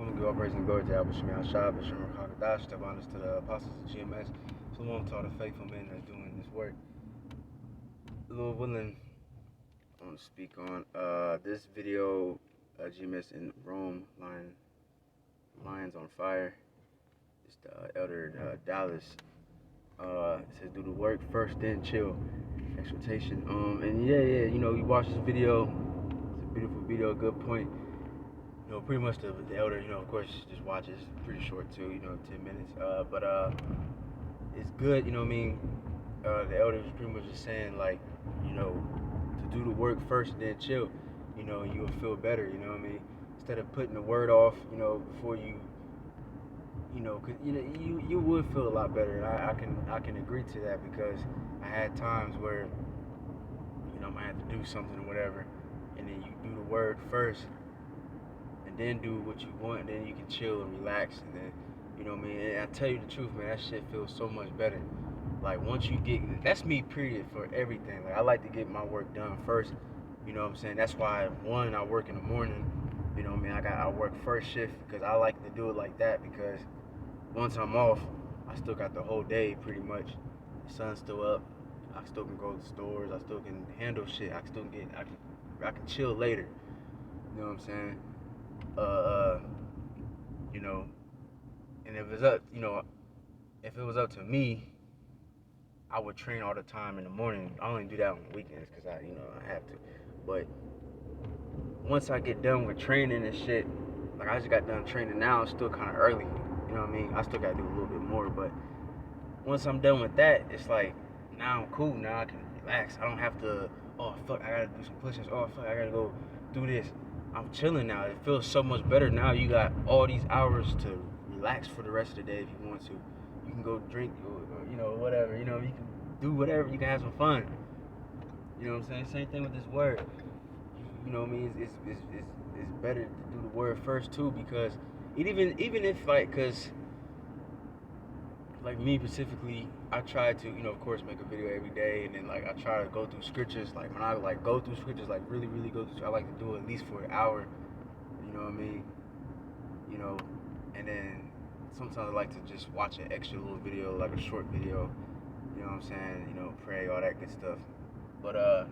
I'm gonna give all praise and glory to Abba Shemi Ashab, Hashem Rakakadash, step honors to the apostles of GMS, Shalom to all the faithful men that's doing this work. Lord willing, I want to speak on this video, GMS in Rome, Lions on Fire. It's the Elder Dallas. It says, do the work first, then chill. Exhortation. And you watch this video. It's a beautiful video, good point. Pretty much the elder, of course, just watch it. It's pretty short too, 10 minutes. But it's good, the elder is pretty much just saying, like, to do the work first and then chill, and you'll feel better, Instead of putting the word off, before cause, you would feel a lot better. And I can agree to that because I had times where, I might have to do something or whatever, and then you do the word first, and then do what you want, and then you can chill and relax, and then, and I tell you the truth, man, that shit feels so much better. Like, once you get, that's me, period, for everything. Like, I like to get my work done first, that's why, one, I work in the morning, I work first shift, because I like to do it like that, because once I'm off, I still got the whole day, pretty much. The sun's still up, I still can go to the stores, I still can handle shit, I can chill later, you know what I'm saying? uh, you know, and if it was up to me, I would train all the time in the morning. I only do that on the weekends because I have to. But once I get done with training and shit, like I just got done training now, it's still kind of early. You know what I mean? I still got to do a little bit more, but once I'm done with that, it's like, now I'm cool. Now I can relax. I don't have to, oh fuck, I gotta do some push-ups. Oh fuck, I gotta go do this. I'm chilling now. It feels so much better now. You got all these hours to relax for the rest of the day if you want to. You can go drink, or whatever. You can do whatever. You can have some fun. You know what I'm saying? Same thing with this word. You know what I mean? It's better to do the word first too, because even if, like, cause like me specifically, I try to, of course, make a video every day, and then, like, I try to go through scriptures. Like, when I, like, go through scriptures, like, really, really go through, I like to do it at least for an hour, you know what I mean? You know, and then sometimes I like to just watch an extra little video, like a short video, you know what I'm saying? Pray, all that good stuff. But, the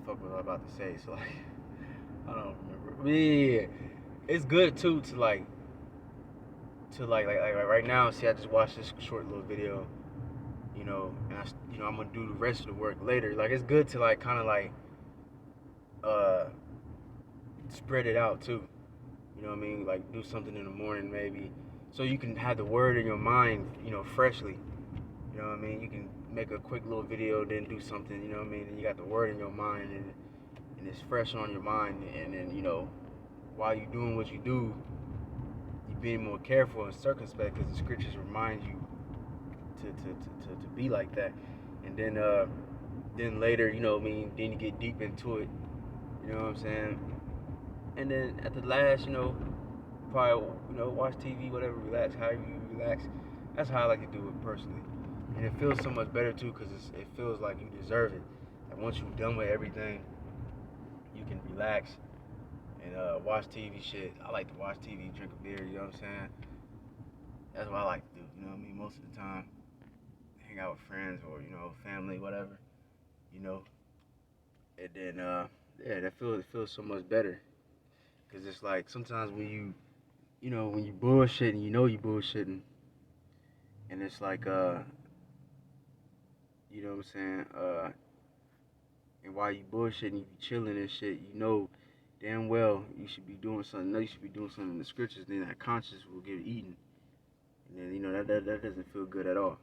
fuck was I about to say? So, like, I don't remember. But yeah, it's good, too, to, like, like right now, see, I just watched this short little video, and I'm gonna do the rest of the work later. Like, it's good to, like, kind of, like, uh, spread it out too. You know what I mean? Like, do something in the morning maybe, so you can have the word in your mind, freshly. You know what I mean? You can make a quick little video, then do something. You know what I mean? And you got the word in your mind, and it's fresh on your mind, and then while you're doing what you do, you're being more careful and circumspect, because the scriptures remind you to be like that. And then later, then you get deep into it, you know what I'm saying? And then at the last, probably, watch TV, whatever, relax, however you relax. That's how I like to do it personally. And it feels so much better too, because it feels like you deserve it. And once you're done with everything, you can relax and watch TV shit. I like to watch TV, drink a beer, you know what I'm saying? That's what I like to do, you know what I mean? Most of the time, hang out with friends or, family, whatever, you know. And then, yeah, it feels so much better. Because it's like, sometimes when when you bullshitting, you bullshitting. And it's like, you know what I'm saying? And while you bullshitting, you be chilling and shit, damn well you should be doing something. You should be doing something in the scriptures, then that conscience will get eaten. And then, that doesn't feel good at all.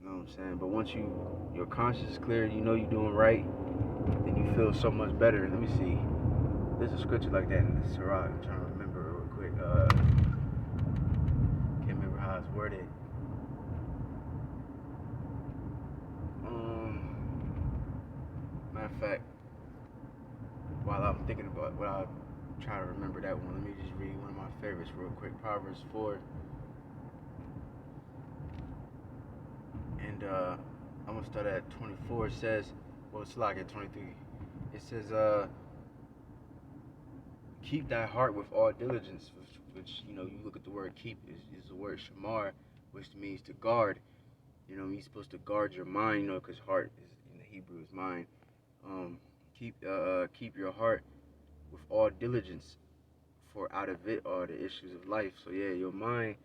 You know what I'm saying? But once your conscience is clear, you're doing right, then you feel so much better. Let me see. There's a scripture like that in the Sirach. I'm trying to remember real quick. Can't remember how it's worded. Matter of fact, while I'm thinking about what I'm trying to remember that one, let me just read one of my favorites real quick. Proverbs 4. And I'm gonna start at 24. It says, well, it's like at 23. It says, keep thy heart with all diligence, which you know, you look at the word keep is the word shamar, which means to guard. You know, you're supposed to guard your mind, you know, because heart is in the Hebrew is mind. Um, keep your heart with all diligence, for out of it are the issues of life. So yeah, your mind,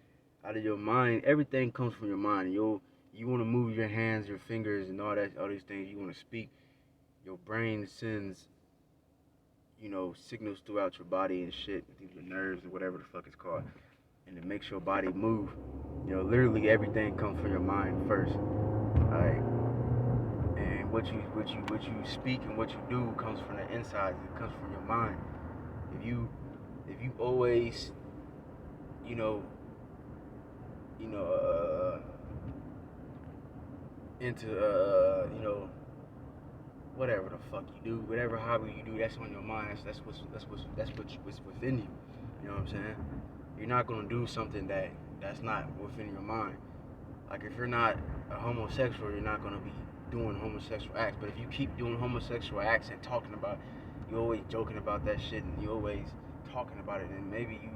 out of your mind, everything comes from your mind. You want to move your hands, your fingers, and all these things. You want to speak. Your brain sends, you know, signals throughout your body and shit, through your nerves or whatever the fuck it's called, and it makes your body move. You know, literally everything comes from your mind first. Alright. And what you speak and what you do comes from the inside. It comes from your mind. If you always, you know, you know, into you know, whatever the fuck you do, whatever hobby you do, that's on your mind. What's within you. You know what I'm saying? You're not gonna do something that's not within your mind. Like if you're not a homosexual, you're not gonna be doing homosexual acts. But if you keep doing homosexual acts and talking about, you're always joking about that shit, and you're always talking about it, and maybe you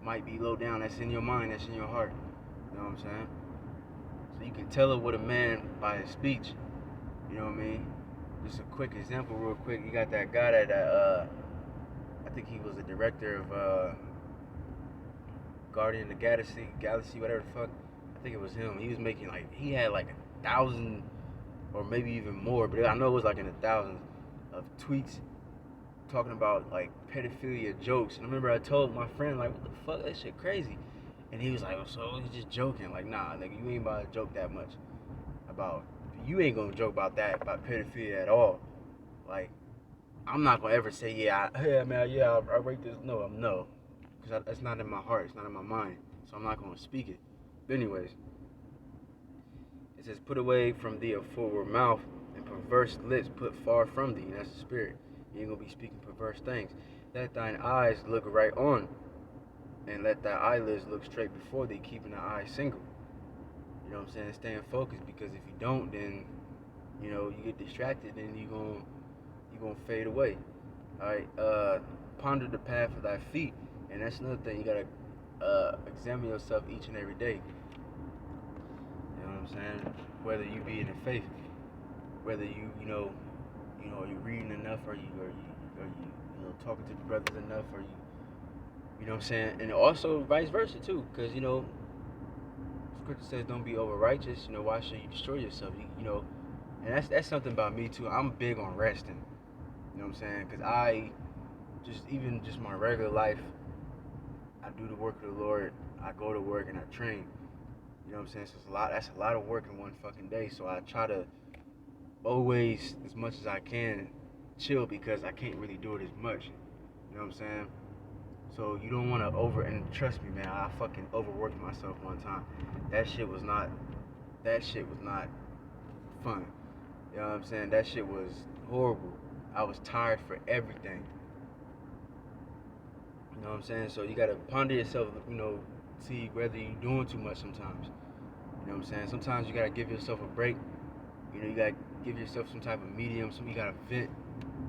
might be low down. That's in your mind. That's in your heart. You know what I'm saying? So you can tell what a man by his speech. You know what I mean? Just a quick example, real quick. You got that guy that I think he was the director of Guardian of the Galaxy, whatever the fuck. I think it was him. He was making he had like 1,000 or maybe even more, but I know it was like in the thousands of tweets talking about like pedophilia jokes. And I remember I told my friend like, what the fuck, that shit crazy. And he was like, oh, so he's just joking. Like, nah, nigga, you ain't about to joke that much about. You ain't gonna joke about that, about pedophilia at all. Like, I'm not gonna ever say, hey man, I rate this. No, because that's not in my heart. It's not in my mind. So I'm not gonna speak it. But anyways, it says, put away from thee a forward mouth and perverse lips put far from thee. And that's the spirit. You ain't gonna be speaking perverse things. Let thine eyes look right on, and let thy eyelids look straight before thee, keeping the eyes single. You know what I'm saying? Staying focused, because if you don't, then you know you get distracted, and you're gonna fade away. All right. Ponder the path of thy feet, and that's another thing. You gotta examine yourself each and every day. You know what I'm saying? Whether you be in the faith, whether you know, are you reading enough, are you talking to the brothers enough, are you know what I'm saying? And also vice versa too, because you know, Scripture says don't be over righteous. You know, why should you destroy yourself? You know, and that's something about me too. I'm big on resting. You know what I'm saying? Because I just my regular life, I do the work of the Lord. I go to work and I train. You know what I'm saying? So that's a lot of work in one fucking day. So I try to always, as much as I can, chill, because I can't really do it as much. You know what I'm saying? So you don't want to and trust me, man, I fucking overworked myself one time. That shit was not fun. You know what I'm saying? That shit was horrible. I was tired for everything. You know what I'm saying? So you gotta ponder yourself, you know, see whether you're doing too much sometimes. You know what I'm saying? Sometimes you gotta give yourself a break. You know, you gotta give yourself some type of medium, you gotta vent.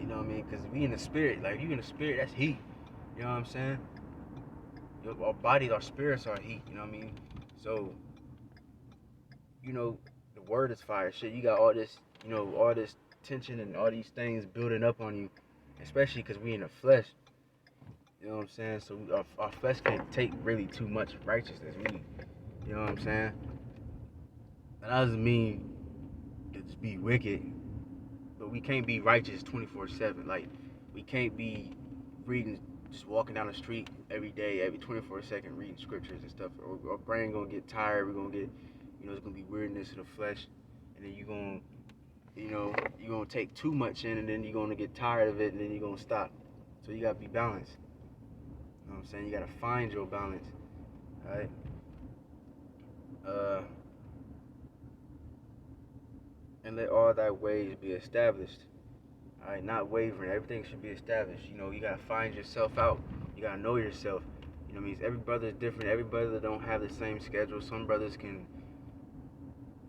You know what I mean? Because we in the spirit, like you in the spirit, that's heat. You know what I'm saying? Our bodies, our spirits are heat. You know what I mean? So, you know, the word is fire. Shit, you got all this, you know, all this tension and all these things building up on you, especially because we in the flesh. You know what I'm saying? So our flesh can't take really too much righteousness. You know what I'm saying? That doesn't mean to just be wicked, but we can't be righteous 24/7. Like, we can't be reading, just walking down the street every day, every 24-second, reading scriptures and stuff. Our brain gonna get tired. We're gonna get, you know, it's gonna be weirdness in the flesh, and then you're gonna take too much in, and then you're gonna get tired of it, and then you're gonna stop. So you gotta be balanced. You know what I'm saying? You gotta find your balance. All right. And let all thy ways be established. All right, not wavering. Everything should be established. You know, you gotta find yourself out. You gotta know yourself. You know what I mean? Every brother is different. Every brother don't have the same schedule. Some brothers can,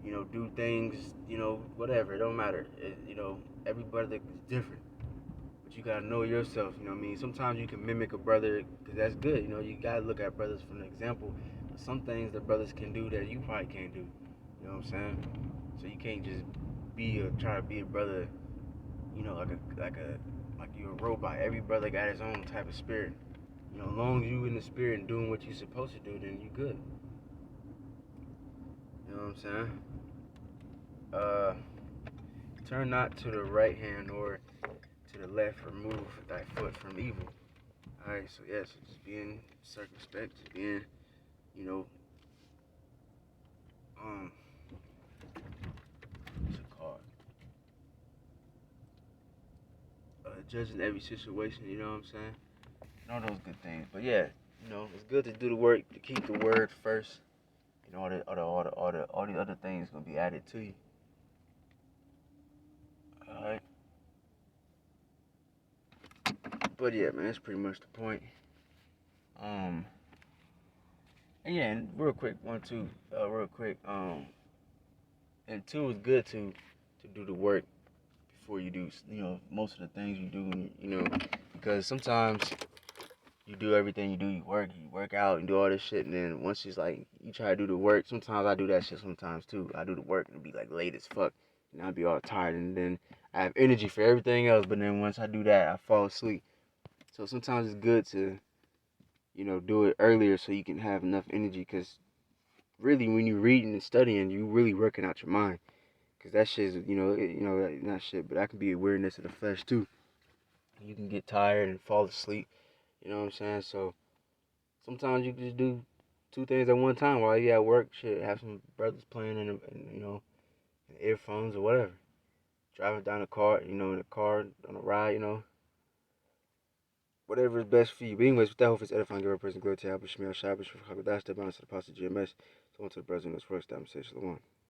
you know, do things, you know, whatever. It don't matter. You know, every brother is different. But you gotta know yourself. You know what I mean? Sometimes you can mimic a brother because that's good. You know, you gotta look at brothers for an example. But some things that brothers can do that you probably can't do. You know what I'm saying? So you can't just try to be a brother. You know, like you're a robot. Every brother got his own type of spirit. You know, as long as you in the spirit and doing what you're supposed to do, then you good. You know what I'm saying? Uh, turn not to the right hand nor to the left. Remove thy foot from evil. All right. So yeah. So just being circumspect, just being, you know, um, what's it called? Judging every situation. You know what I'm saying? All those good things. But yeah, you know, it's good to do the work, to keep the word first. You know, all the other things gonna be added to you. All right. But yeah, man, that's pretty much the point. Um, and yeah, and real quick, real quick. And two is good to do the work before you do, you know, most of the things you do, you know, because sometimes you do everything you do, you work out, and do all this shit, and then once it's like you try to do the work, sometimes I do that shit sometimes too. I do the work and be like late as fuck, and I'll be all tired, and then I have energy for everything else, but then once I do that, I fall asleep. So sometimes it's good to, you know, do it earlier so you can have enough energy, because really when you're reading and studying, you really working out your mind. Cause that shit is, not shit, but that can be a weirdness of the flesh too. You can get tired and fall asleep. You know what I'm saying? So sometimes you can just do two things at one time while you at work. Shit, have some brothers playing in earphones or whatever. Driving down the car, you know, in the car on a ride, you know, whatever is best for you. But anyways, with that, hope it's edifying, give a person glory to Abba Shemiel Shabbos for Haggadah, step on to the Apostle GMS. So on to the brothers in this work, that I'm saying Shalom.